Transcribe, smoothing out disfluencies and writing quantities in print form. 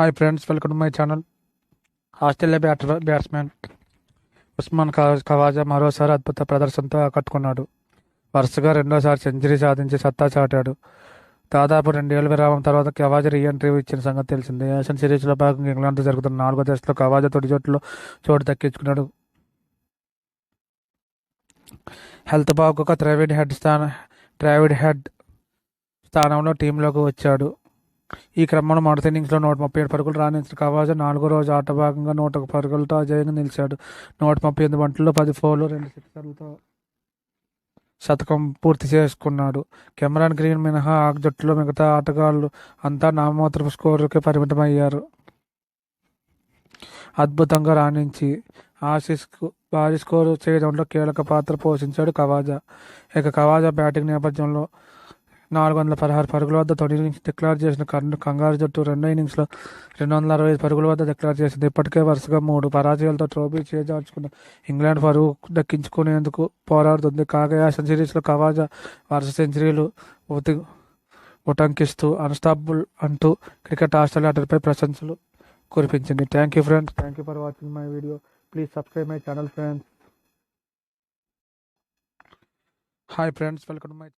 Hi friends, welcome to my channel. Australia batsmen Usman Khawaja మరోసారి అద్భుత ప్రదర్శనతో ఆకట్టుకున్నాడు. వరుసగా రెండోసారి సెంచరీ సాధించి సత్తా చాటాడు. దాదాపు 2 ఏళ్ల విరామం తర్వాత ఖవాజా రీ ఎంట్రీ ఇచ్చిన సంగతి తెలిసిందే. ఏషియన్ సిరీస్లో భాగంగా ఇంగ్లాండ్తో జరుగుతున్న 4వ టెస్టులో ఖవాజా తొలి జట్టులో చోటు దక్కించుకున్నాడు. హెల్త్ బాగోక ట్రావిడ్ హెడ్ స్థానంలో టీంలోకి వచ్చాడు. ఈ క్రమంలో మొదటి ఇన్నింగ్స్లో 137 పరుగులు రాణించిన ఖవాజా 4వ రోజు ఆట భాగంగా 101 పరుగులతో అజేయంగా నిలిచాడు. 138 బంతుల్లో 10 ఫోర్లు 2 సిక్సర్లతో శతకం పూర్తి చేసుకున్నాడు. కెమెరాన్ గ్రీన్ మినహా ఆ జట్టులో మిగతా ఆటగాళ్లు అంతా నామమాత్రపు స్కోరుకే పరిమితమయ్యారు. అద్భుతంగా రాణించి ఆసీస్కు భారీ స్కోరు చేయడంలో కీలక పాత్ర పోషించాడు ఖవాజా. ఖవాజా బ్యాటింగ్ నేపథ్యంలో 416 పరుగుల వద్ద తొలి ఇన్నింగ్స్ డిక్లేర్ చేసిన కంగారు జట్టు రెండో ఇన్నింగ్స్లో 265 పరుగుల వద్ద డిక్లేర్ చేసింది. ఇప్పటికే వరుసగా 3 పరాజయాలతో ట్రోఫీ చేజార్చుకున్న ఇంగ్లాండ్ పరువు దక్కించుకునేందుకు పోరాడుతుంది. కాగా ఏషియన్ సిరీస్లో ఖవాజా వరుస సెంచరీలు ఉటంకిస్తూ అన్స్టాపబుల్ అంటూ క్రికెట్ ఆస్ట్రేలియా అతడిపై ప్రశంసలు కురిపించింది. Thank you friends. Thank you for watching my video. Please subscribe my channel friends. Hi friends, welcome to my